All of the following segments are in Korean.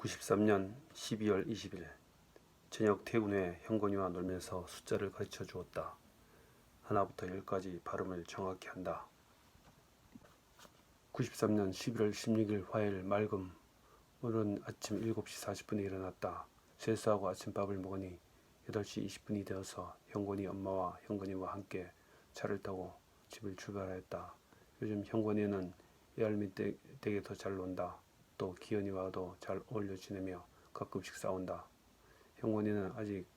93년 12월 20일 저녁 퇴근 후에 형건이와 놀면서 숫자를 가르쳐 주었다. 하나부터 10까지 발음을 정확히 한다. 93년 11월 16일 화요일 맑음. 오늘은 아침 7시 40분에 일어났다. 세수하고 아침밥을 먹으니 8시 20분이 되어서 형건이 엄마와 형건이와 함께 차를 타고 집을 출발하였다. 요즘 형건이는 애알미 댁에서 잘 논다. 또 기현이와도 잘 어울려 지내며 가끔씩 싸운다. 형건이는 아직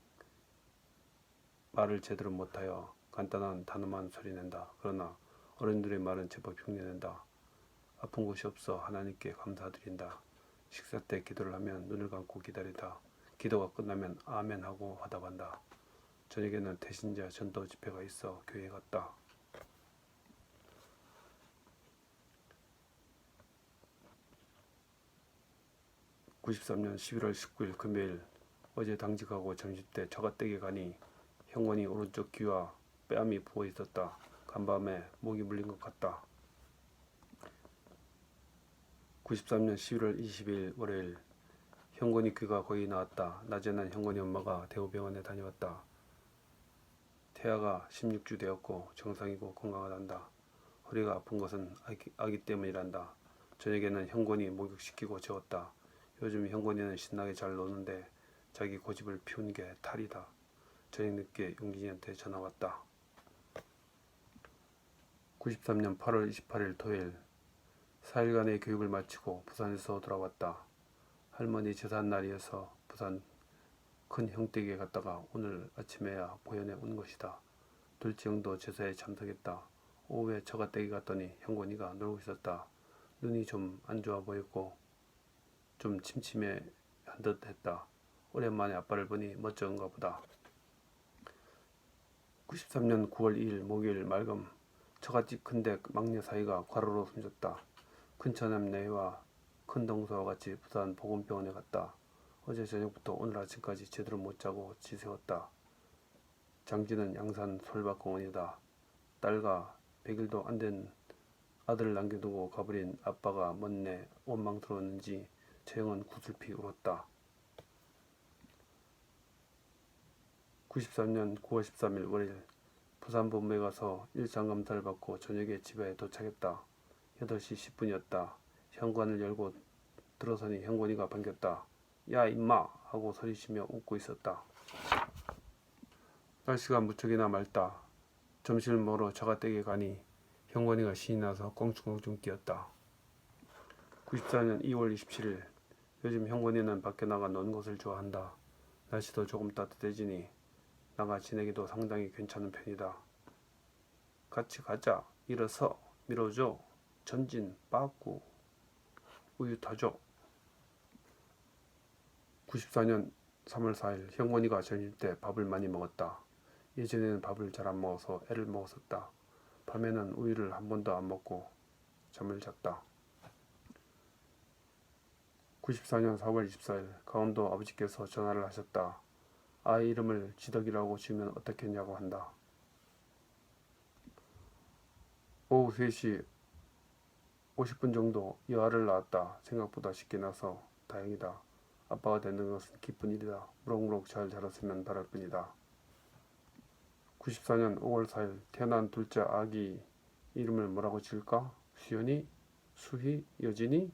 말을 제대로 못하여 간단한 단어만 소리낸다. 그러나 어른들의 말은 제법 흉내낸다. 아픈 곳이 없어 하나님께 감사드린다. 식사 때 기도를 하면 눈을 감고 기다리다. 기도가 끝나면 아멘 하고 화답한다. 저녁에는 대신자 전도 집회가 있어 교회 갔다. 93년 11월 19일 금요일. 어제 당직하고 점심때 처가댁에 가니 형건이 오른쪽 귀와 뺨이 부어 있었다. 간밤에 목이 물린 것 같다. 93년 11월 20일 월요일. 형건이 귀가 거의 나았다. 낮에는 형건이 엄마가 대우병원에 다녀왔다. 태아가 16주 되었고 정상이고 건강하단다. 허리가 아픈 것은 아기 때문이란다. 저녁에는 형건이 목욕시키고 재웠다. 요즘 형건이는 신나게 잘 노는데 자기 고집을 피우는 게 탈이다. 저녁 늦게 용진이한테 전화 왔다. 93년 8월 28일 토요일. 4일간의 교육을 마치고 부산에서 돌아왔다. 할머니 제삿날이어서 부산 큰 형댁에 갔다가 오늘 아침에야 보현에 온 것이다. 둘째 형도 제사에 참석했다. 오후에 처가댁에 갔더니 형건이가 놀고 있었다. 눈이 좀 안 좋아 보였고 좀 침침해 한 듯 했다. 오랜만에 아빠를 보니 멋쩍은가 보다. 93년 9월 2일 목요일 맑음. 처갓집 큰댁 막내 사이가 과로로 숨졌다. 큰처남 내와 큰동서와 같이 부산 보건병원에 갔다. 어제 저녁부터 오늘 아침까지 제대로 못 자고 지새웠다. 장지는 양산 솔밭공원이다. 딸과 100일도 안 된 아들을 남겨두고 가버린 아빠가 못내 원망스러웠는지 처형은 구슬피 울었다. 93년 9월 13일 월요일. 부산본부에 가서 일상검사를 받고 저녁에 집에 도착했다. 8시 10분이었다. 현관을 열고 들어서니 형건이가 반겼다. 야 임마 하고 소리치며 웃고 있었다. 날씨가 무척이나 맑다. 점심을 먹으러 처가댁에 가니 형건이가 신이 나서 껑충껑충 뛰었다. 94년 2월 27일. 요즘 형건이는 밖에 나가 노는 것을 좋아한다. 날씨도 조금 따뜻해지니 나가 지내기도 상당히 괜찮은 편이다. 같이 가자. 일어서. 밀어줘. 전진. 빠꾸. 우유 타줘. 94년 3월 4일. 형건이가 점심때 밥을 많이 먹었다. 예전에는 밥을 잘 안 먹어서 애를 먹었었다. 밤에는 우유를 한 번도 안 먹고 잠을 잤다. 94년 4월 24일. 강원도 아버지께서 전화를 하셨다. 아이 이름을 지덕이라고 지으면 어떻겠냐고 한다. 오후 3시 50분 정도 여아를 낳았다. 생각보다 쉽게 나서 다행이다. 아빠가 되는 것은 기쁜 일이다. 무럭무럭 잘 자랐으면 바랄 뿐이다. 94년 5월 4일. 태어난 둘째 아기 이름을 뭐라고 지을까? 수연이? 수희? 여진이?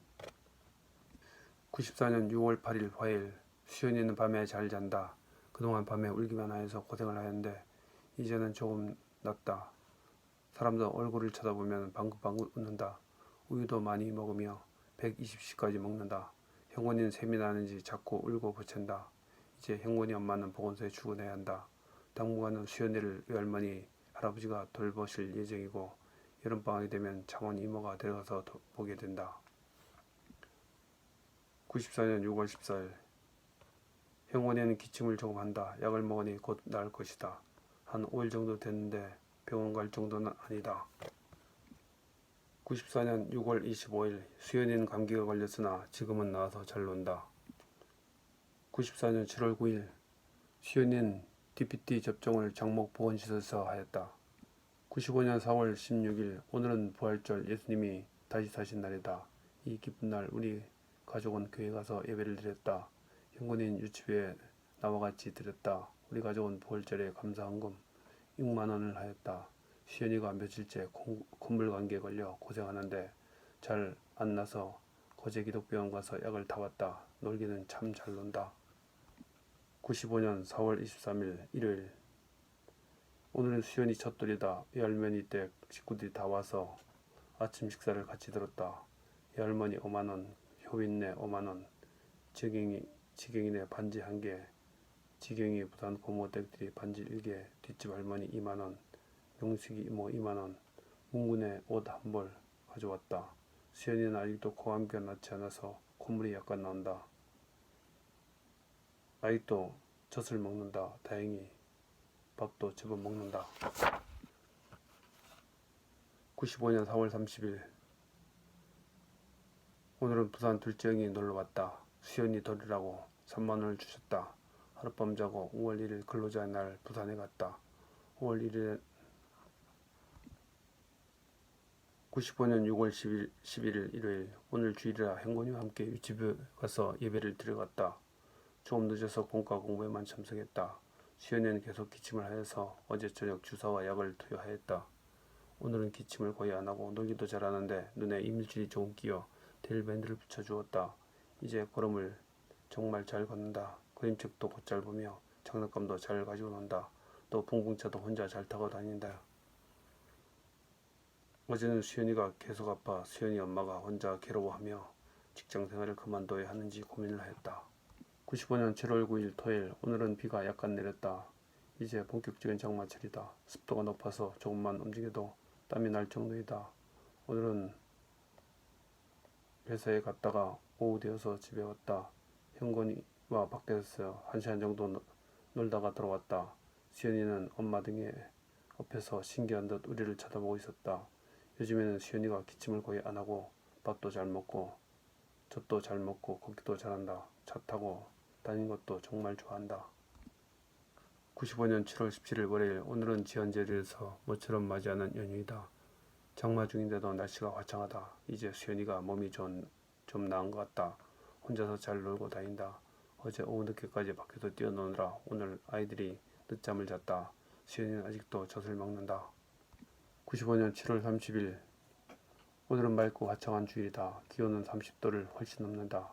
94년 6월 8일 화요일. 수연이는 밤에 잘 잔다. 그동안 밤에 울기만 하여서 고생을 하였는데 이제는 조금 낫다. 사람도 얼굴을 쳐다보면 방긋방긋 웃는다. 우유도 많이 먹으며 120cc까지 먹는다. 형건이는 셈이 나는지 자꾸 울고 보챈다. 이제 형건이 엄마는 보건소에 출근해야 한다. 당분간은 수연이를 외할머니 할아버지가 돌보실 예정이고 여름방학이 되면 창원 이모가 데려가서 보게 된다. 94년 6월 14일. 형건이는 기침을 조금 한다. 약을 먹으니 곧 나을 것이다. 한 5일 정도 됐는데 병원 갈 정도는 아니다. 94년 6월 25일. 수연이는 감기가 걸렸으나 지금은 나아서 잘 논다. 94년 7월 9일. 수연이는 DPT 접종을 장목보건시설에서 하였다. 95년 4월 16일. 오늘은 부활절 예수님이 다시 사신 날이다. 이 기쁜 날 우리 가족은 교회 가서 예배를 드렸다. 형군이는 유치부에 나와 같이 드렸다. 우리 가족은 부활절에 감사헌금 6만 원을 하였다. 시연이가 며칠째 콧물 감기에 걸려 고생하는데 잘 안 나서 거제 기독병원 가서 약을 타왔다. 놀기는 참 잘 논다. 95년 4월 23일 일요일. 오늘은 수연이 첫돌이다. 외할머니 댁 식구들이 다 와서 아침 식사를 같이 들었다. 외할머니 5만 원, 효인네 5만 원, 지경이네 반지 1개, 지경이 부산 고모 댁들이 반지 1개, 뒷집 할머니 2만 원, 명숙이 이모 2만 원, 문군에 옷 한 벌 가져왔다. 수연이는 아직도 고감기가 낫지 않아서 콧물이 약간 나온다. 아직도 젖을 먹는다. 다행히 밥도 제법 먹는다. 95년 4월 30일. 오늘은 부산 둘째 형이 놀러왔다. 수연이 돌이라고 3만 원을 주셨다. 하룻밤 자고 5월 1일 근로자의 날 부산에 갔다. 5월 1일 95년 6월 11일 일요일. 오늘 주일이라 행군이와 함께 유치부에 가서 예배를 드려갔다. 조금 늦어서 공과 공부에만 참석했다. 수연이는 계속 기침을 하여서 어제 저녁 주사와 약을 투여하였다. 오늘은 기침을 거의 안하고 놀기도 잘하는데 눈에 이물질이 조금 끼어 데일밴드를 붙여주었다. 이제 걸음을 정말 잘 걷는다. 그림책도 곧잘 보며 장난감도 잘 가지고 논다. 또 붕붕차도 혼자 잘 타고 다닌다. 어제는 수연이가 계속 아파 수연이 엄마가 혼자 괴로워하며 직장생활을 그만둬야 하는지 고민을 하였다. 95년 7월 9일 토요일. 오늘은 비가 약간 내렸다. 이제 본격적인 장마철이다. 습도가 높아서 조금만 움직여도 땀이 날 정도이다. 오늘은 회사에 갔다가 오후 되어서 집에 왔다. 형건이와 밖에서 1시간 정도 놀다가 들어왔다. 수연이는 엄마 등에 옆에서 신기한 듯 우리를 쳐다보고 있었다. 요즘에는 수연이가 기침을 거의 안하고 밥도 잘 먹고 젖도 잘 먹고 걷기도 잘한다. 차 타고 다니는 것도 정말 좋아한다. 95년 7월 17일 월요일. 오늘은 지연제리에서 모처럼 맞이하는 연휴이다. 장마 중인데도 날씨가 화창하다. 이제 수연이가 몸이 좀 나은 것 같다. 혼자서 잘 놀고 다닌다. 어제 오후 늦게까지 밖에서 뛰어노느라 오늘 아이들이 늦잠을 잤다. 수연이는 아직도 젖을 먹는다. 95년 7월 30일. 오늘은 맑고 화창한 주일이다. 기온은 30도를 훨씬 넘는다.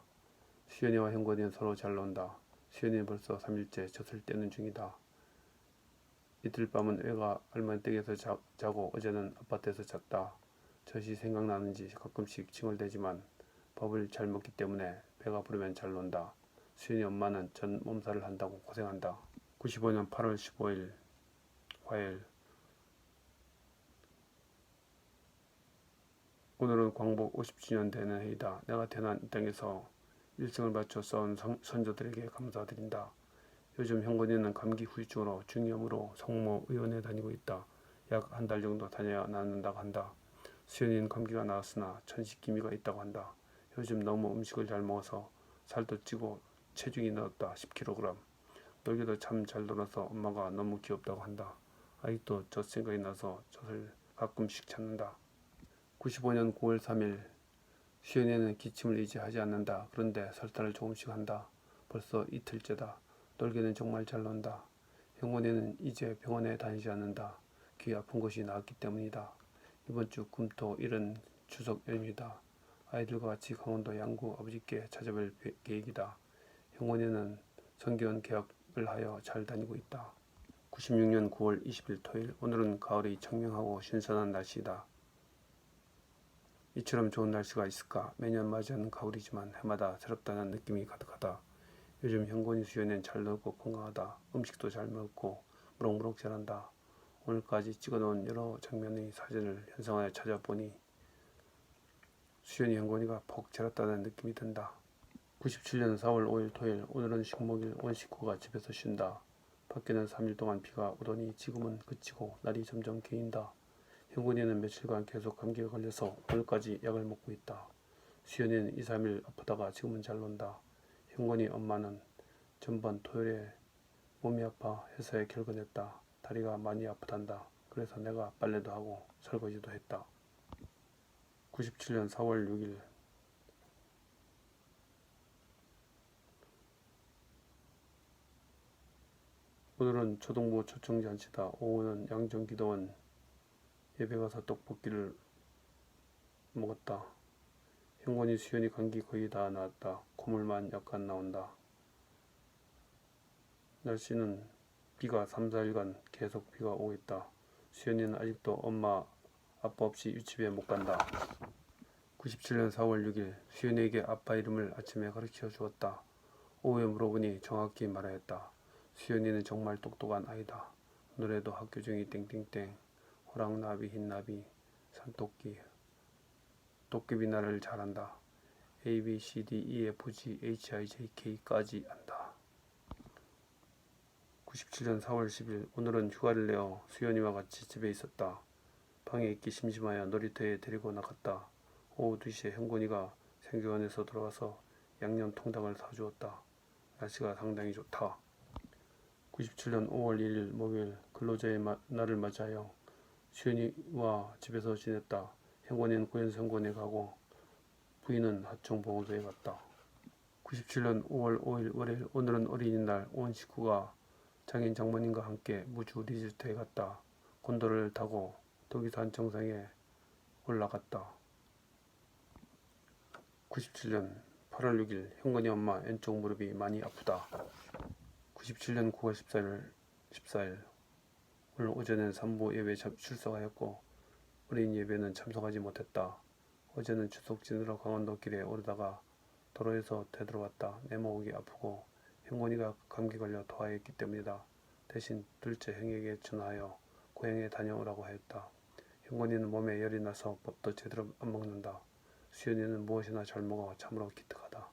수연이와 형건이는 서로 잘 논다. 수연이는 벌써 3일째 젖을 떼는 중이다. 이틀 밤은 외가 할머니 댁에서 자고 어제는 아파트에서 잤다. 젖이 생각나는지 가끔씩 칭얼대지만 밥을 잘 먹기 때문에 배가 부르면 잘 논다. 수연이 엄마는 전 몸살을 한다고 고생한다. 95년 8월 15일 화요일. 오늘은 광복 50주년 되는 해이다. 내가 태어난 이 땅에서 일생을 바쳐 쌓은 선조들에게 감사드린다. 요즘 형건이는 감기 후유증으로 중이염으로 성모의원에 다니고 있다. 약 한 달 정도 다녀야 낫는다고 한다. 수연이는 감기가 나았으나 천식기미가 있다고 한다. 요즘 너무 음식을 잘 먹어서 살도 찌고 체중이 늘었다. 10kg. 놀기도 참 잘 놀아서 엄마가 너무 귀엽다고 한다. 아직도 젖 생각이 나서 젖을 가끔씩 찾는다. 95년 9월 3일. 수연이는 기침을 이제 하지 않는다. 그런데 설사를 조금씩 한다. 벌써 이틀째다. 놀기는 정말 잘 논다. 형원이는 이제 병원에 다니지 않는다. 귀 아픈 것이 나았기 때문이다. 이번 주 금토 일은 추석 연휴이다. 아이들과 같이 강원도 양구 아버지께 찾아뵐 계획이다. 형원이는 성교원 개학을 하여 잘 다니고 있다. 96년 9월 20일 토요일. 오늘은 가을이 청명하고 신선한 날씨다. 이처럼 좋은 날씨가 있을까? 매년 맞이하는 가을이지만 해마다 새롭다는 느낌이 가득하다. 요즘 형건이 수연이는 잘 놀고 건강하다. 음식도 잘 먹고 무럭무럭 자란다. 오늘까지 찍어놓은 여러 장면의 사진을 현상하여 찾아보니 수연이 형건이가 퍽 자랐다는 느낌이 든다. 97년 4월 5일 토요일. 오늘은 식목일. 온 식구가 집에서 쉰다. 밖에는 3일 동안 비가 오더니 지금은 그치고 날이 점점 개인다. 형건이는 며칠간 계속 감기에 걸려서 오늘까지 약을 먹고 있다. 수연이는 2, 3일 아프다가 지금은 잘 논다. 형건이 엄마는 전번 토요일에 몸이 아파 회사에 결근했다. 다리가 많이 아프단다. 그래서 내가 빨래도 하고 설거지도 했다. 97년 4월 6일. 오늘은 초등부 초청잔치다. 오후는 양정기도원 예배 가서 떡볶이를 먹었다. 형건이 수연이 감기 거의 다 나았다. 콧물만 약간 나온다. 날씨는 비가 3, 4일간 계속 비가 오고 있다. 수연이는 아직도 엄마 아빠 없이 유치부에 못 간다. 97년 4월 6일 수연이에게 아빠 이름을 아침에 가르쳐 주었다. 오후에 물어보니 정확히 말하였다. 수연이는 정말 똑똑한 아이다. 노래도 학교 중이 땡땡땡, 호랑나비, 흰나비, 산토끼, 도깨비 나라를 잘한다. A, B, C, D, E, F, G, H, I, J, K까지 안다. 97년 4월 10일 오늘은 휴가를 내어 수연이와 같이 집에 있었다. 방에 있기 심심하여 놀이터에 데리고 나갔다. 오후 2시에 형곤이가 생교원에서 돌아와서 양념 통닭을 사주었다. 날씨가 상당히 좋다. 97년 5월 1일 목요일 근로자의 날을 맞이하여 수연이와 집에서 지냈다. 형곤이는 고현성곤에 가고 부인은 하청보호소에 갔다. 97년 5월 5일 월요일 오늘은 어린이날 온 식구가 장인 장모님과 함께 무주 리조트에 갔다. 곤돌을 타고 독이산 정상에 올라갔다. 97년 8월 6일 형건이 엄마 왼쪽 무릎이 많이 아프다. 97년 9월 14일 오늘 오전엔 산부 예배 출석하였고 어린 예배는 참석하지 못했다. 어제는 추석 지느러 강원도 길에 오르다가 도로에서 되돌아왔다. 내 목이 아프고 형건이가 감기 걸려 토하였기 때문이다. 대신 둘째 형에게 전화하여 고향에 다녀오라고 하였다. 형건이는 몸에 열이 나서 밥도 제대로 안 먹는다. 수연이는 무엇이나 잘 먹어 참으로 기특하다.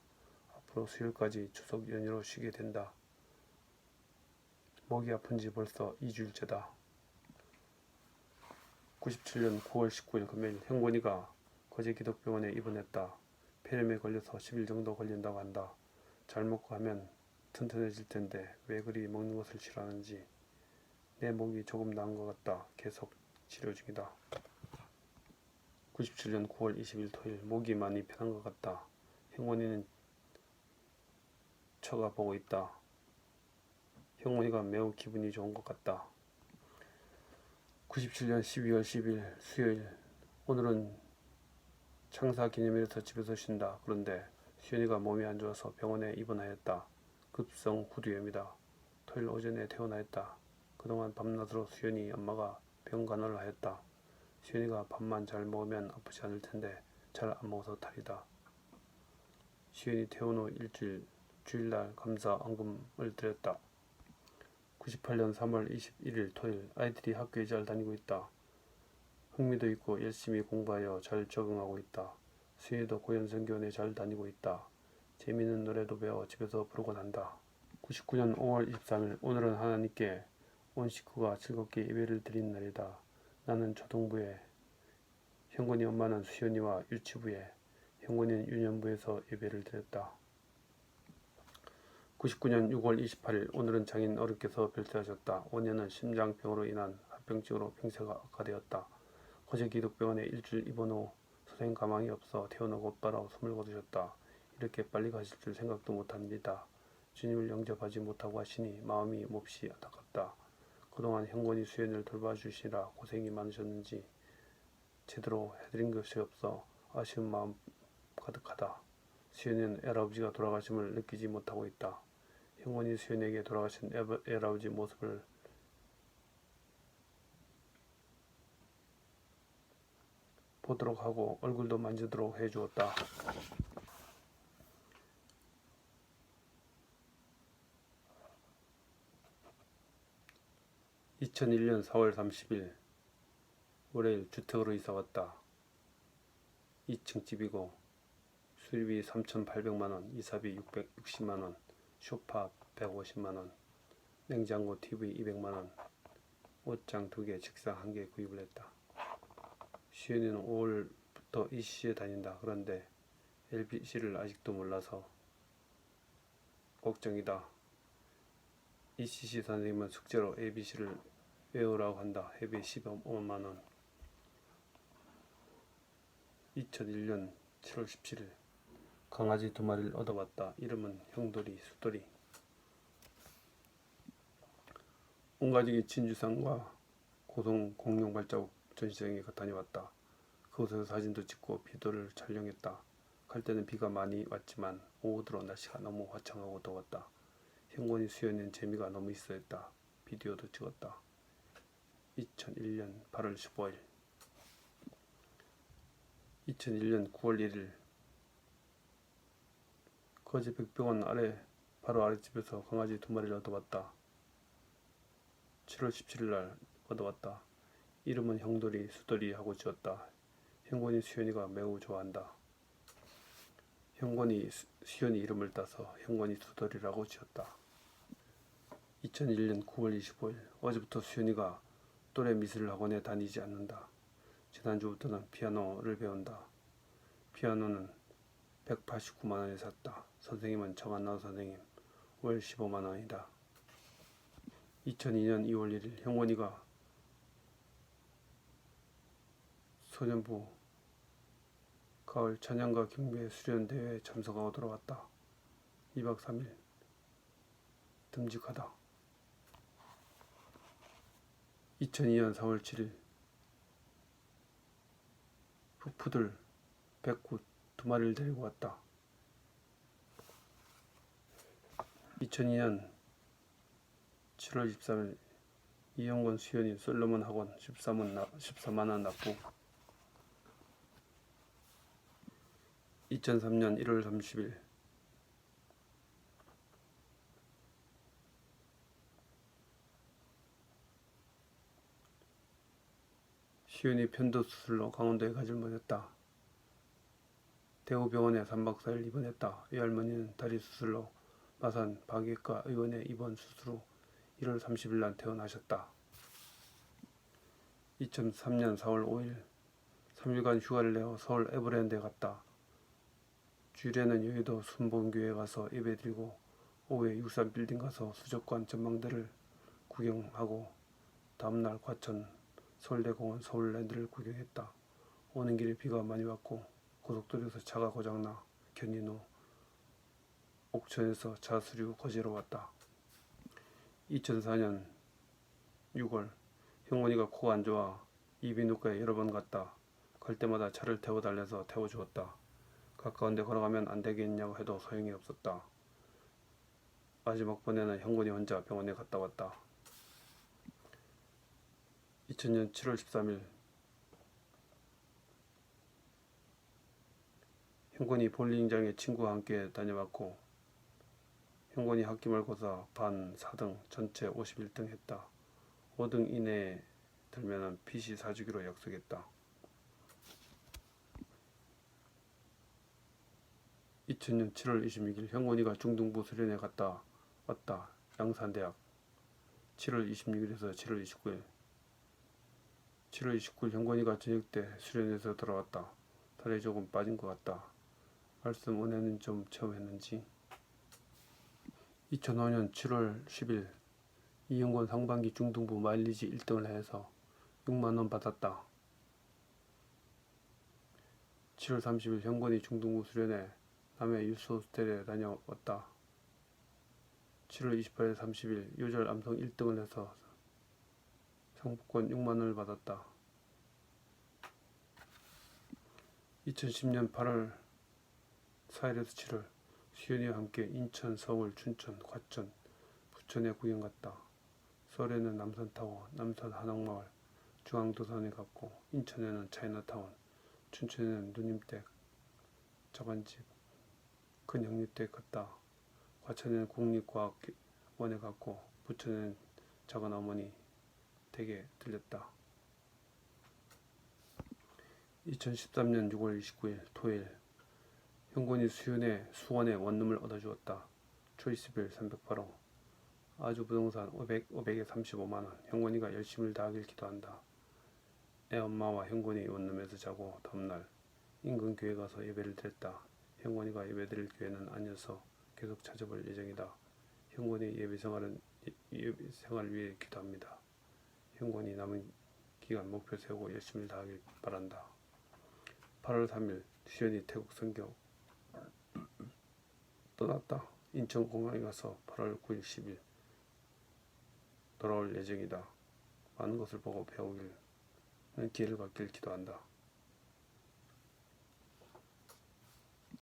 앞으로 수요일까지 추석 연휴로 쉬게 된다. 목이 아픈지 벌써 2주일째다. 97년 9월 19일 금요일 형건이가 거제기독병원에 입원했다. 폐렴에 걸려서 10일 정도 걸린다고 한다. 잘 먹고 하면 튼튼해질 텐데 왜 그리 먹는 것을 싫어하는지. 내 목이 조금 나은 것 같다. 계속 치료 중이다. 97년 9월 20일 토요일 목이 많이 편한 것 같다. 형원이는 처가 보고 있다. 형원이가 매우 기분이 좋은 것 같다. 97년 12월 10일 수요일 오늘은 창사기념일에서 집에서 쉰다. 그런데 수연이가 몸이 안 좋아서 병원에 입원하였다. 급성 후두염이다. 토요일 오전에 퇴원하였다. 그동안 밤낮으로 수연이 엄마가 병간호를 하였다. 수연이가 밥만 잘 먹으면 아프지 않을 텐데 잘 안 먹어서 탈이다. 수연이 퇴원 후 주일날 감사 헌금을 드렸다. 98년 3월 21일 토요일 아이들이 학교에 잘 다니고 있다. 흥미도 있고 열심히 공부하여 잘 적응하고 있다. 수연이도 고현성교원에 잘 다니고 있다. 재미있는 노래도 배워 집에서 부르곤 한다. 99년 5월 23일 오늘은 하나님께 온 식구가 즐겁게 예배를 드린 날이다. 나는 초등부에, 형건이 엄마는 수연이와 유치부에, 형건이는 유년부에서 예배를 드렸다. 99년 6월 28일 오늘은 장인 어른께서 별세하셨다. 5년은 심장병으로 인한 합병증으로 병세가 악화되었다. 거제기독병원에 일주일 입원 후 선생 가망이 없어 퇴원 후 곧바로 숨을 거두셨다. 이렇게 빨리 가실 줄 생각도 못합니다. 주님을 영접하지 못하고 하시니 마음이 몹시 안타깝다. 그동안 형건이 수연을 돌봐주시라 고생이 많으셨는지 제대로 해드린 것이 없어 아쉬운 마음 가득하다. 수연이는 애아버지가 돌아가심을 느끼지 못하고 있다. 형건이 수연에게 돌아가신 애아버지 모습을 보도록 하고 얼굴도 만지도록 해주었다. 2001년 4월 30일 월요일 주택으로 이사왔다. 2층 집이고 수리비 3,800만원, 이사비 660만원, 소파 150만원, 냉장고 TV 200만원, 옷장 2개, 책상 1개 구입을 했다. 수연이는 5월부터 ECC에 다닌다. 그런데 LBC를 아직도 몰라서 걱정이다. ECC 선생님은 숙제로 ABC를 외우라고 한다. 회비 15만원. 2001년 7월 17일 강아지 2마리를 얻어왔다. 이름은 형돌이, 수돌이. 온 가족이 진주산과 고성 공룡 발자국 전시장에 다녀왔다. 그곳에서 사진도 찍고 비디오를 촬영했다. 갈 때는 비가 많이 왔지만 오후 들어 날씨가 너무 화창하고 더웠다. 현곤이 수연이는 재미가 너무 있어 했다. 비디오도 찍었다. 2001년 8월 15일 2001년 9월 1일 거제 백병원 아래 바로 아랫집에서 강아지 2마리를 얻어왔다. 7월 17일 날 얻어왔다. 이름은 형돌이 수돌이 하고 지었다. 형곤이 수연이가 매우 좋아한다. 형곤이 수연이 이름을 따서 형곤이 수돌이라고 지었다. 2001년 9월 25일 어제부터 수연이가 또래 미술 학원에 다니지 않는다. 지난주부터는 피아노를 배운다. 피아노는 189만원에 샀다. 선생님은 정한나 선생님, 월 15만원이다. 2002년 2월 1일 형곤이가 소년부 가을 찬양가 경배 수련대회에 참석하고 돌아왔다. 2박 3일 듬직하다. 2002년 4월 7일 푸푸들 109 2마리를 데리고 왔다. 2002년 7월 23일 이영건 수연이 솔로몬 학원 14만원 납부. 2003년 1월 30일 수연이 편도 수술로 강원도에 가질 못했다. 대구병원에 3박 4일 입원했다. 외할머니는 다리 수술로 마산 박외과 의원에 입원 수술 후 1월 30일 날 퇴원하셨다. 2003년 4월 5일 3일간 휴가를 내어 서울 에버랜드에 갔다. 주일에는 여의도 순복음교회에 가서 예배드리고 오후에 63빌딩 가서 수족관 전망대를 구경하고 다음날 과천 서울대공원 서울랜드를 구경했다. 오는 길에 비가 많이 왔고 고속도로에서 차가 고장나 견인 후 옥천에서 차 수리 후 거제로 왔다. 2004년 6월 형곤이가 코가 안 좋아 이비인후과에 여러 번 갔다. 갈 때마다 차를 태워달래서 태워주었다. 가까운데 걸어가면 안 되겠냐고 해도 소용이 없었다. 마지막 번에는 형곤이 혼자 병원에 갔다 왔다. 2000년 7월 13일 형곤이 볼링장에 친구와 함께 다녀왔고 형곤이 학기말고사 반 4등 전체 51등 했다. 5등 이내에 들면 PC 사주기로 약속했다. 2000년 7월 26일 형곤이가 중등부 수련회 갔다 왔다. 양산대학 7월 26일에서 7월 29일 7월 29일 형곤이가 저녁 때 수련회에서 돌아왔다. 살이 조금 빠진 것 같다. 말씀 은혜는 좀 체험했는지. 2005년 7월 10일 이형곤 상반기 중등부 마일리지 1등을 해서 6만원 받았다. 7월 30일 형곤이 중등부 수련회 남해 유스 호스텔에 다녀왔다. 7월 28일 30일 요절 암성 1등을 해서 상품권 6만원을 받았다. 2010년 8월 4일에서 7월 수연이와 함께 인천, 서울, 춘천, 과천, 부천에 구경 갔다. 서울에는 남산타워, 남산 한옥마을, 중앙도산에 갔고 인천에는 차이나타운, 춘천에는 누님댁, 자반집, 큰 형님댁 갔다. 과천에는 국립과학원에 갔고 부천에는 작은 어머니 댁에 들렸다. 2013년 6월 29일 토요일 형곤이 수원에 원룸을 얻어주었다. 초이스빌 308호 아주부동산 500에 35만원. 형곤이가 열심을 다하길 기도한다. 애 엄마와 형곤이 원룸에서 자고 다음날 인근 교회 가서 예배를 드렸다. 형곤이가 예배드릴 교회는 아니어서 계속 찾아볼 예정이다. 형곤이 예배 생활을 위해 기도합니다. 형곤이 남은 기간 목표 세우고 열심히 다하길 바란다. 8월 3일 수연이 태국 선교 떠났다. 인천공항에 가서 8월 9일 10일 돌아올 예정이다. 많은 것을 보고 배우길 기회를 갖길 기도한다.